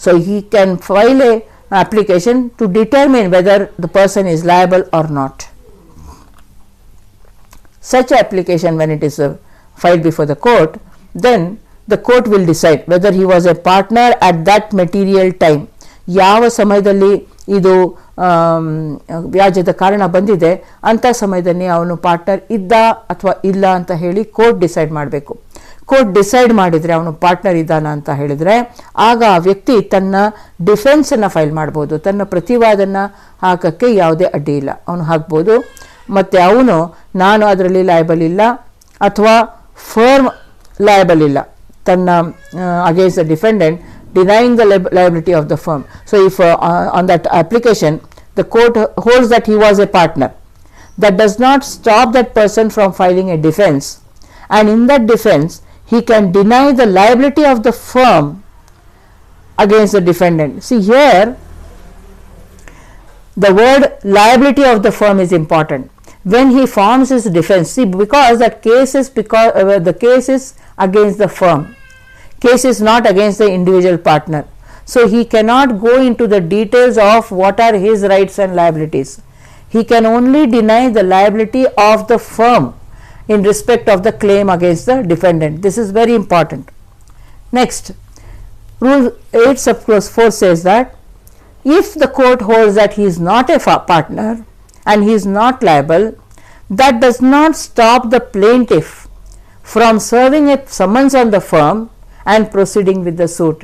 So he can file a application to determine whether the person is liable or not. Such application, when it is filed before the court, then the court will decide whether he was a partner at that material time. ಯಾವ ಸಮಯದಲ್ಲಿ ಇದು ವ್ಯಾಜ್ಯದ ಕಾರಣ ಬಂದಿದೆ ಅಂಥ ಸಮಯದಲ್ಲಿ ಅವನು partner ಇದ್ದ ಅಥವಾ ಇಲ್ಲ ಅಂತ ಹೇಳಿ ಕೋರ್ಟ್ ಡಿಸೈಡ್ ಮಾಡಬೇಕು. ಕೋರ್ಟ್ ಡಿಸೈಡ್ ಮಾಡಿದರೆ ಅವನು ಪಾರ್ಟ್ನರ್ ಇದ್ದಾನ ಅಂತ ಹೇಳಿದರೆ ಆಗ ಆ ವ್ಯಕ್ತಿ ತನ್ನ ಡಿಫೆನ್ಸನ್ನು ಫೈಲ್ ಮಾಡ್ಬೋದು. ತನ್ನ ಪ್ರತಿವಾದನ ಹಾಕೋಕ್ಕೆ ಯಾವುದೇ ಅಡ್ಡಿ ಇಲ್ಲ, ಅವನು ಹಾಕ್ಬೋದು. ಮತ್ತು ಅವನು ನಾನು ಅದರಲ್ಲಿ ಲಯಬಲ್ ಇಲ್ಲ ಅಥವಾ ಫರ್ಮ್ ಲಯಬಲ್ ಇಲ್ಲ, ತನ್ನ against the defendant denying the liability of the firm. So if on that application the court holds that he was a partner, that does not stop that person from filing a defense, and in that defense he can deny the liability of the firm against the defendant. See here the word liability of the firm is important. When he forms his defense, see, because that case is the case is against the firm, case is not against the individual partner, so he cannot go into the details of what are his rights and liabilities. He can only deny the liability of the firm in respect of the claim against the defendant. This is very important. Next, rule 8 subclause 4 says that if the court holds that he is not a partner and he is not liable, that does not stop the plaintiff from serving a summons on the firm and proceeding with the suit.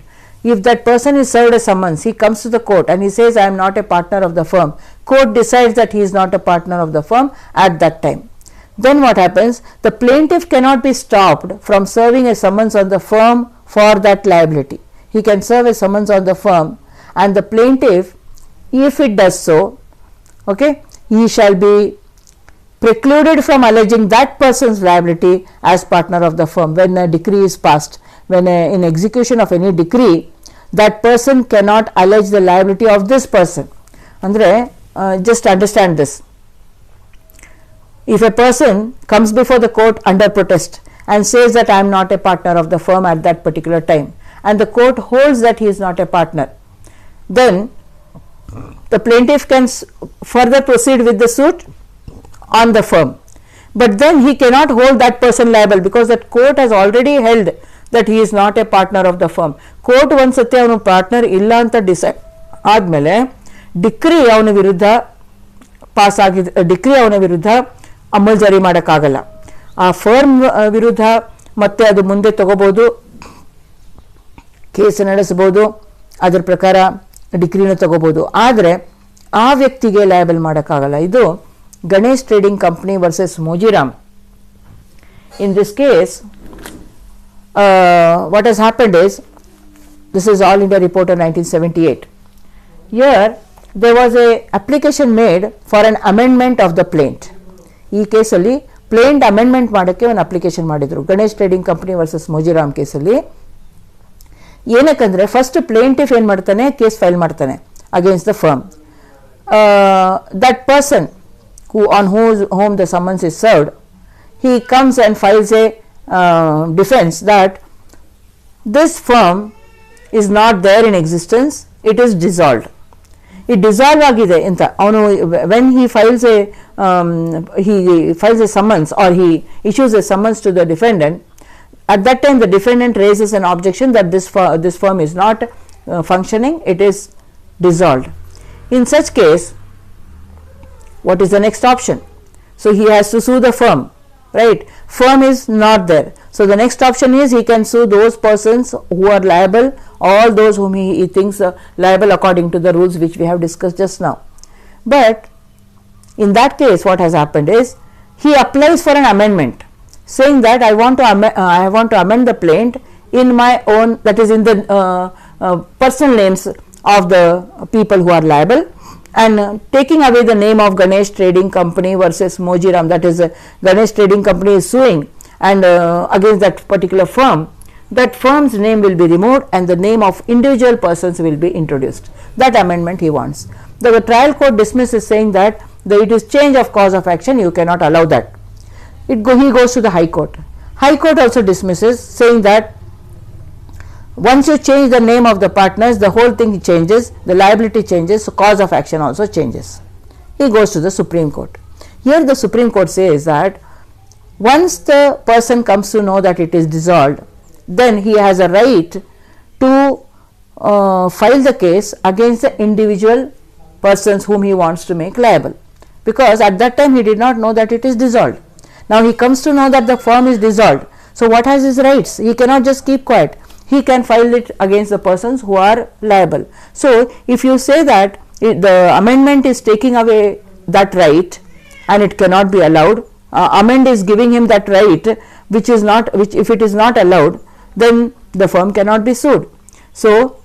If that person is served a summons, he comes to the court and he says I am not a partner of the firm. Court decides that he is not a partner of the firm at that time. Then what happens? The plaintiff cannot be stopped from serving a summons on the firm for that liability. He can serve a summons on the firm, and the plaintiff, if it does so, okay, he shall be precluded from alleging that person's liability as partner of the firm when a decree is passed. When in execution of any decree, that person cannot allege the liability of this person. Andre, just understand this. If a person comes before the court under protest and says that I am not a partner of the firm at that particular time, and the court holds that he is not a partner, then the plaintiff can further proceed with the suit on the firm. But then he cannot hold that person liable because that court has already held that he is not a partner of the firm. Court ಒಂದ್ಸತಿ ಅವನು partner ಇಲ್ಲ ಅಂತ decide ಆದಮೇಲೆ decree ಅವನ ವಿರುದ್ಧ pass ಆಗಿದೆ, decree ಅವನ ವಿರುದ್ಧ ಅಮಲ್ ಜಾರಿ ಮಾಡೋಕ್ಕಾಗಲ್ಲ. ಆ ಫರ್ಮ್ ವಿರುದ್ಧ ಮತ್ತೆ ಅದು ಮುಂದೆ ತಗೋಬೋದು, ಕೇಸ್ ನಡೆಸಬಹುದು, ಅದರ ಪ್ರಕಾರ ಡಿಕ್ರಿನ ತಗೋಬೋದು. ಆದರೆ ಆ ವ್ಯಕ್ತಿಗೆ ಲಯಬಲ್ ಮಾಡೋಕ್ಕಾಗಲ್ಲ. ಇದು Ganesh trading company versus Mojiram. In this case what has happened is, this is All India Report of 1978. Here there was a application made for an amendment of the plaint. ಈ ಕೇಸಲ್ಲಿ plaint amendment ಮಾಡೋಕ್ಕೆ ಒಂದು application ಮಾಡಿದ್ರು Ganesh trading company versus ಮೋಜಿರಾಮ್ ಕೇಸಲ್ಲಿ. ಏನಕ್ಕಂದ್ರೆ first plaintiff ಏನು ಮಾಡ್ತಾನೆ, case file ಮಾಡ್ತಾನೆ against the firm. That person on whom the summons is served, he comes and files a defense that this firm is not there in existence, it is dissolved. It dissolved agide anta avanu when he files a summons or he issues a summons to the defendant. At that time the defendant raises an objection that this firm is not functioning, it is dissolved. In such case, what is the next option? So he has to sue the firm, right? Firm is not there, so the next option is he can sue those persons who are liable, all those whom he thinks liable according to the rules which we have discussed just now. But in that case what has happened is he applies for an amendment saying that I want to amend the plaint in my own, that is in the personal names of the people who are liable, and taking away the name of Ganesh Trading Company versus Mojiram, that is Ganesh Trading Company is suing and against that particular firm, that firm's name will be removed and the name of individual persons will be introduced. That amendment he wants. The trial court dismisses, saying that it is change of cause of action, you cannot allow that. He goes to the High Court. High Court also dismisses, saying that once you change the name of the partners, the whole thing changes, the liability changes, so cause of action also changes. He goes to the Supreme Court. Here the Supreme Court says that once the person comes to know that it is dissolved, then he has a right to file the case against the individual persons whom he wants to make liable, because at that time he did not know that it is dissolved. Now he comes to know that the firm is dissolved. So what has his rights? He cannot just keep quiet. He can file it against the persons who are liable. So if you say that the amendment is taking away that right and it cannot be allowed, amend is giving him that right, which if it is not allowed, then the firm cannot be sued. So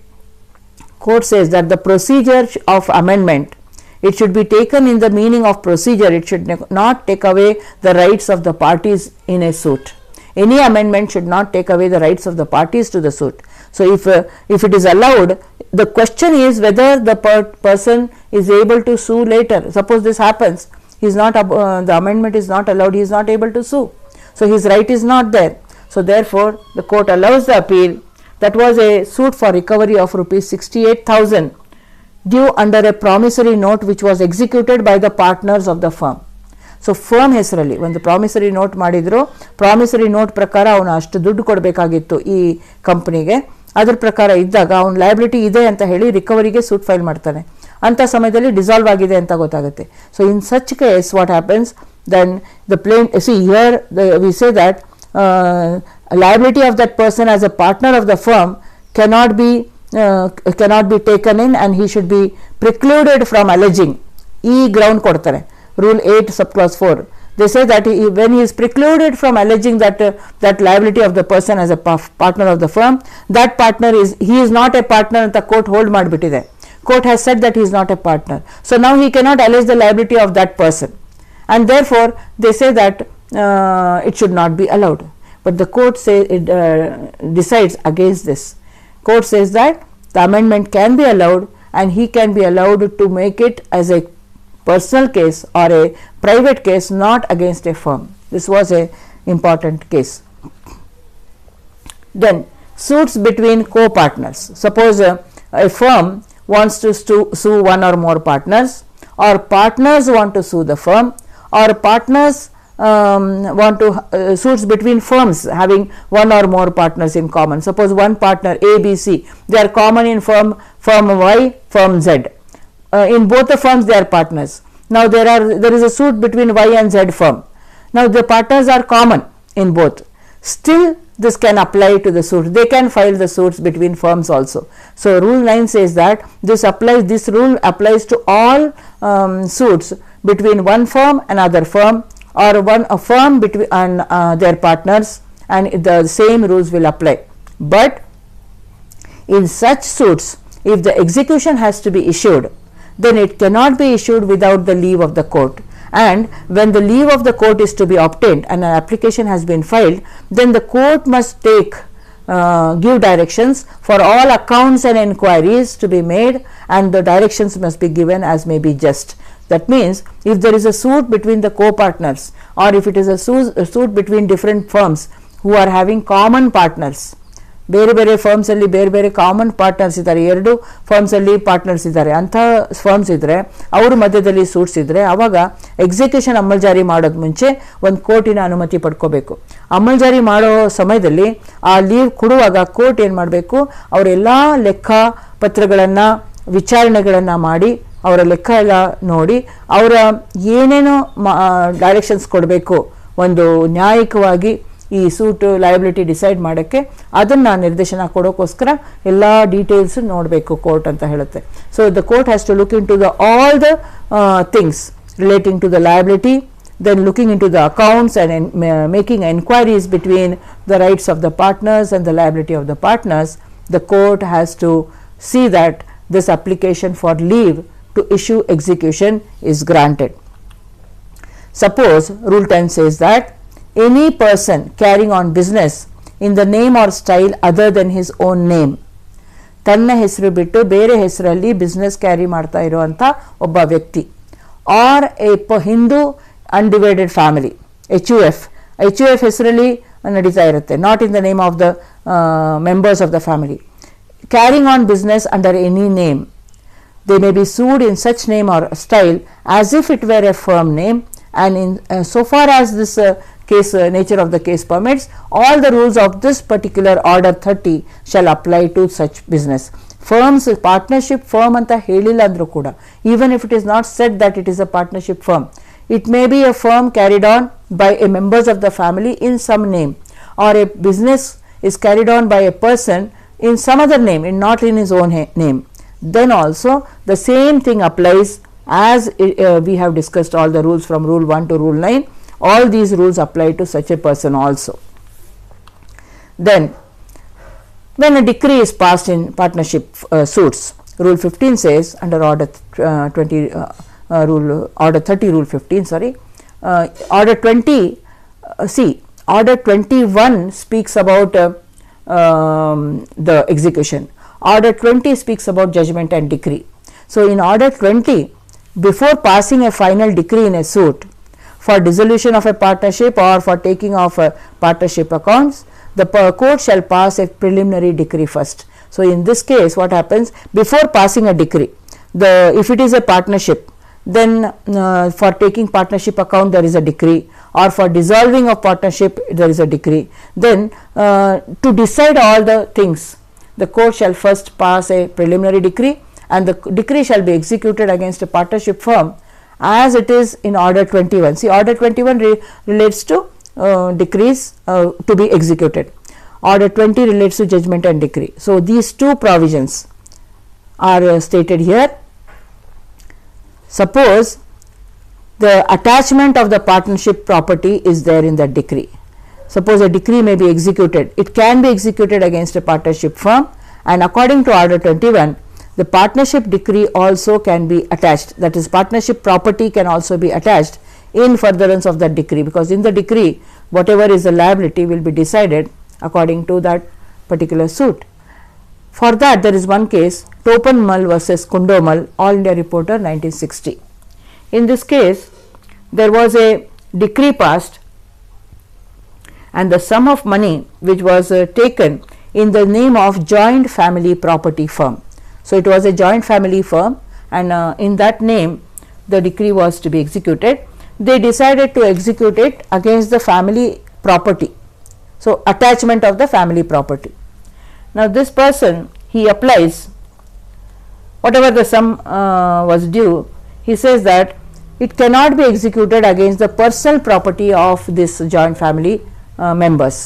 court says that the procedure of amendment, it should be taken in the meaning of procedure. It should not take away the rights of the parties in a suit. Any amendment should not take away the rights of the parties to the suit. So if it is allowed, the question is whether the person is able to sue later. Suppose this happens, the amendment is not allowed, he is not able to sue. So his right is not there. So therefore the court allows the appeal. That was a suit for recovery of rupees 68,000 due under a promissory note which was executed by the partners of the firm. So firm ಹೆಸರಲ್ಲಿ ಒಂದು promissory note ಮಾಡಿದ್ರು. Promissory note ಪ್ರಕಾರ ಅವನು ಅಷ್ಟು ದುಡ್ಡು ಕೊಡಬೇಕಾಗಿತ್ತು ಈ ಕಂಪನಿಗೆ. ಅದ್ರ ಪ್ರಕಾರ ಇದ್ದಾಗ ಅವನು ಲಯಬಿಲಿಟಿ ಇದೆ ಅಂತ ಹೇಳಿ ರಿಕವರಿಗೆ ಸೂಟ್ ಫೈಲ್ ಮಾಡ್ತಾನೆ. ಅಂಥ ಸಮಯದಲ್ಲಿ ಡಿಸಾಲ್ವ್ ಆಗಿದೆ ಅಂತ ಗೊತ್ತಾಗುತ್ತೆ. So in such case what happens, then the plain here we say that liability of that person as a partner of the firm cannot be taken in and he should be precluded from alleging. E ground ಕೊಡ್ತಾರೆ, rule 8 subclause 4. They say that when he is precluded from alleging that liability of the person as a partner of the firm, that partner he is not a partner ಅಂತ court hold ಮಾಡಿಬಿಟ್ಟಿದೆ. Court has said that he is not a partner. So now he cannot allege the liability of that person, and therefore they say that it should not be allowed. But the court decides against this. Court says that the amendment can be allowed and he can be allowed to make it as a personal case or a private case, not against a firm. This was a important case. Then suits between co-partners. Suppose a firm wants to sue one or more partners, or partners want to sue the firm, or partners want to suits between firms having one or more partners in common. Suppose one partner A, B, C, they are common in firm Y, firm Z. In both the firms they are partners. Now there is a suit between Y and Z firm. Now the partners are common in both. Still this can apply to the suit. They can file the suits between firms also. So rule 9 says that this rule applies to all suits between one firm and another firm, or a firm between and their partners, and the same rules will apply. But in such suits, if the execution has to be issued, then it cannot be issued without the leave of the court. And when the leave of the court is to be obtained and an application has been filed, then the court must give directions for all accounts and inquiries to be made, and the directions must be given as may be just. That means if there is a suit between the co-partners, or if it is a suit between different firms who are having common partners, ಬೇರೆ ಬೇರೆ firms ಅಲ್ಲಿ ಬೇರೆ ಬೇರೆ common partners ಇದ್ದಾರೆ, ಎರಡು firms ಅಲ್ಲಿ partners ಇದ್ದಾರೆ, ಅಂಥ ಫರ್ಮ್ಸ್ ಇದ್ರೆ ಅವ್ರ ಮಧ್ಯದಲ್ಲಿ ಸೂಟ್ಸ್ ಇದ್ರೆ ಅವಾಗ ಎಕ್ಸಿಕ್ಯೂಷನ್ ಅಮಲ್ಜಾರಿ ಮಾಡೋದು ಮುಂಚೆ ಒಂದು ಕೋರ್ಟಿನ ಅನುಮತಿ ಪಡ್ಕೋಬೇಕು. ಅಮಲ್ಜಾರಿ ಮಾಡೋ ಸಮಯದಲ್ಲಿ ಆ ಲೀವ್ ಕೊಡುವಾಗ ಕೋರ್ಟ್ ಏನು ಮಾಡಬೇಕು, ಅವರೆಲ್ಲ ಲೆಕ್ಕ ಪತ್ರಗಳನ್ನು ವಿಚಾರಣೆಗಳನ್ನು ಮಾಡಿ ಅವರ ಲೆಕ್ಕ ಎಲ್ಲ ನೋಡಿ ಅವರ ಏನೇನೋ ಡೈರೆಕ್ಷನ್ಸ್ ಕೊಡಬೇಕು ಒಂದು ನ್ಯಾಯಿಕವಾಗಿ ಈ ಸೂಟ್ ಲಯಬಿಲಿಟಿ ಡಿಸೈಡ್ ಮಾಡೋಕ್ಕೆ, ಅದನ್ನು ನಿರ್ದೇಶನ ಕೊಡೋಕ್ಕೋಸ್ಕರ ಎಲ್ಲ ಡೀಟೇಲ್ಸ್ ನೋಡಬೇಕು ಕೋರ್ಟ್ ಅಂತ ಹೇಳುತ್ತೆ. So the court has to look into all the things relating to the liability, then looking into the accounts and making inquiries between the rights of the partners and the liability of the partners. The court has to see that this application for leave to issue execution is granted. Suppose Rule 10 says that any person carrying on business in the name or style other than his own name, ತನ್ನ ಹೆಸರು ಬಿಟ್ಟು ಬೇರೆ ಹೆಸರಲ್ಲಿ business carry ಮಾಡ್ತಾ ಇರುವಂಥ ಒಬ್ಬ ವ್ಯಕ್ತಿ, or a Hindu undivided family, HUF ಹೆಸರಲ್ಲಿ ನಡೀತಾ ಇರುತ್ತೆ, not in the name of the members of the family, carrying on business under any name, they may be sued in such name or style as if it were a firm name, and in so far as this case nature of the case permits, all the rules of this particular order 30 shall apply to such business. Firms, partnership firm anta helilla andru kuda, even if it is not said that it is a partnership firm, it may be a firm carried on by a members of the family in some name, or a business is carried on by a person in some other name, and not in his own name. Then also the same thing applies as we have discussed all the rules from Rule 1 to Rule 9. All these rules apply to such a person also. Then when a decree is passed in partnership suits, Rule 15 says under Order 30 Rule 15, sorry, Order 20, Order 21 speaks about the execution. Order 20 speaks about judgment and decree. So in Order 20, before passing a final decree in a suit for dissolution of a partnership or for taking off partnership accounts, the court shall pass a preliminary decree first. So in this case, what happens, before passing a decree, if it is a partnership, then for taking partnership account there is a decree, or for dissolving of partnership there is a decree. Then to decide all the things, the court shall first pass a preliminary decree, and the decree shall be executed against a partnership firm as it is in Order 21. See, Order 21 relates to decrees to be executed. Order 20 relates to judgment and decree. So these two provisions are stated here. Suppose the attachment of the partnership property is there in the decree. Suppose a decree may be executed, it can be executed against a partnership firm, and according to Order 21, the partnership decree also can be attached, that is partnership property can also be attached in furtherance of that decree, because in the decree whatever is the liability will be decided according to that particular suit. For that there is one case, Topenmal versus Kundomal, All India Reporter 1960. In this case there was a decree passed, and the sum of money which was taken in the name of joint family property firm. So it was a joint family firm, and in that name the decree was to be executed. They decided to execute it against the family property, so attachment of the family property. Now this person, he applies whatever the sum was due, he says that it cannot be executed against the personal property of this joint family members.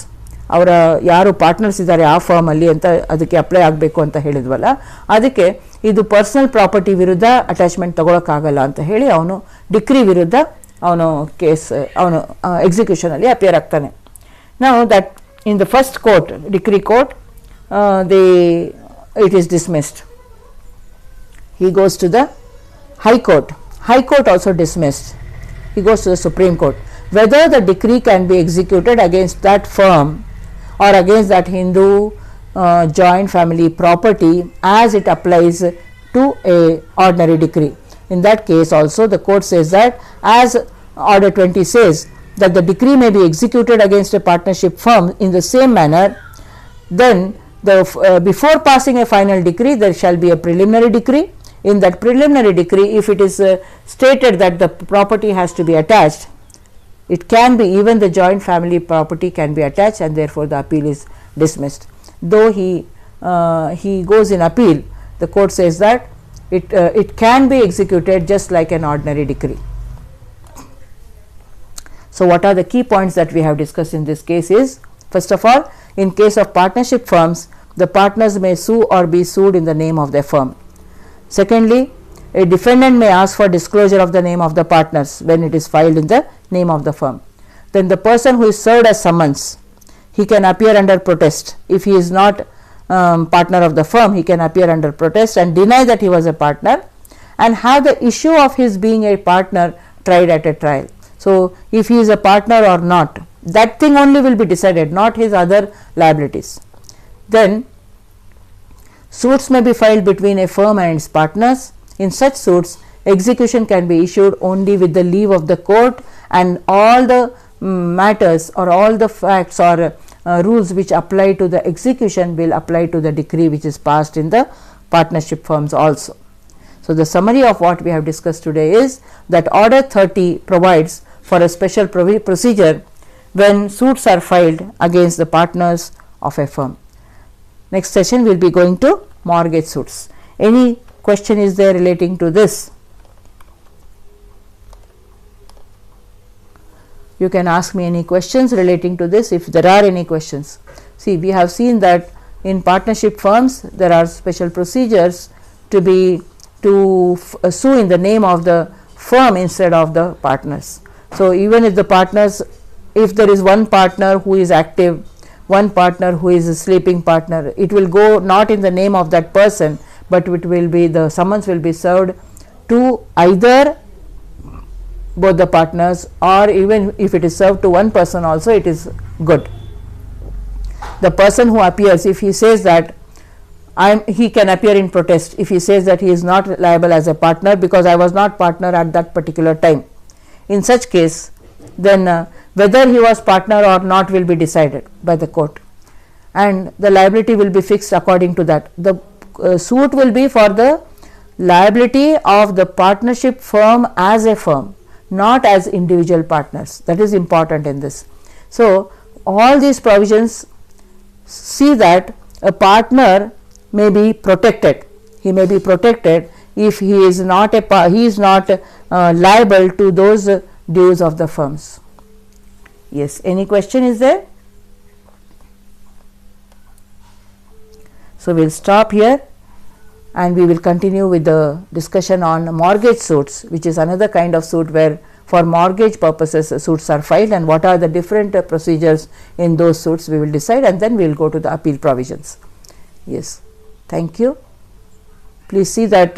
ಅವರ ಯಾರು partners ಇದ್ದಾರೆ ಆ firm ಅಲ್ಲಿ ಅಂತ ಅದಕ್ಕೆ apply ಆಗಬೇಕು ಅಂತ ಹೇಳಿದ್ವಲ್ಲ, ಅದಕ್ಕೆ ಇದು ಪರ್ಸನಲ್ ಪ್ರಾಪರ್ಟಿ ವಿರುದ್ಧ ಅಟ್ಯಾಚ್ಮೆಂಟ್ ತಗೊಳಕ್ಕಾಗಲ್ಲ ಅಂತ ಹೇಳಿ ಅವನು ಡಿಕ್ರಿ ವಿರುದ್ಧ ಅವನು ಎಕ್ಸಿಕ್ಯೂಷನ್ ಅಲ್ಲಿ ಅಪಿಯರ್ ಆಗ್ತಾನೆ. ನಾವು that in the first court, decree court, it is dismissed. He goes to the High Court. High Court also dismissed. He goes to the Supreme Court. Whether the decree can be executed against that firm or against that Hindu joint family property as it applies to a ordinary decree. In that case also the court says that, as Order 20 says that the decree may be executed against a partnership firm in the same manner, then before passing a final decree there shall be a preliminary decree. In that preliminary decree, if it is stated that the property has to be attached, it can be, even the joint family property can be attached, and therefore the appeal is dismissed. Though he goes in appeal, the court says that it can be executed just like an ordinary decree. So what are the key points that we have discussed in this case is, first of all, in case of partnership firms, the partners may sue or be sued in the name of their firm. Secondly, a defendant may ask for disclosure of the name of the partners when it is filed in the name of the firm. Then the person who is served as summons, he can appear under protest. If he is not partner of the firm, he can appear under protest and deny that he was a partner, and have the issue of his being a partner tried at a trial. So, if he is a partner or not, that thing only will be decided, not his other liabilities. Then suits may be filed between a firm and its partners. In such suits, execution can be issued only with the leave of the court, and all the matters or all the facts or rules which apply to the execution will apply to the decree which is passed in the partnership firms also. So, the summary of what we have discussed today is that Order 30 provides for a special procedure when suits are filed against the partners of a firm. Next session we will be going to mortgage suits. Any question is there relating to this? You can ask me any questions relating to this if there are any questions. See, we have seen that in partnership firms there are special procedures to sue in the name of the firm instead of the partners. So, even if the partners, if there is one partner who is active, one partner who is a sleeping partner, it will go not in the name of that person, but it will be the summons will be served to either both the partners, or even if it is served to one person also, it is good. The person who appears, if he says that he can appear in protest if he says that he is not liable as a partner because I was not partner at that particular time. In such case, then whether he was partner or not will be decided by the court, and the liability will be fixed according to that. The suit will be for the liability of the partnership firm as a firm, not as individual partners. That is important in this. So, all these provisions see that a partner may be protected. He may be protected if he is not liable to those dues of the firms. Yes, any question is there? So, we will stop here and we will continue with the discussion on mortgage suits, which is another kind of suit where for mortgage purposes suits are filed, and what are the different procedures in those suits we will decide, and then we will go to the appeal provisions. Yes, thank you. Please see that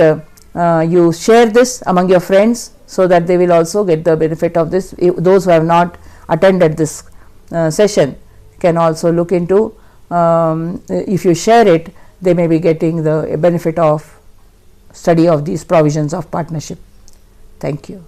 you share this among your friends so that they will also get the benefit of this. Those who have not attended this session can also look into, if you share it, they may be getting the benefit of study of these provisions of partnership. Thank you.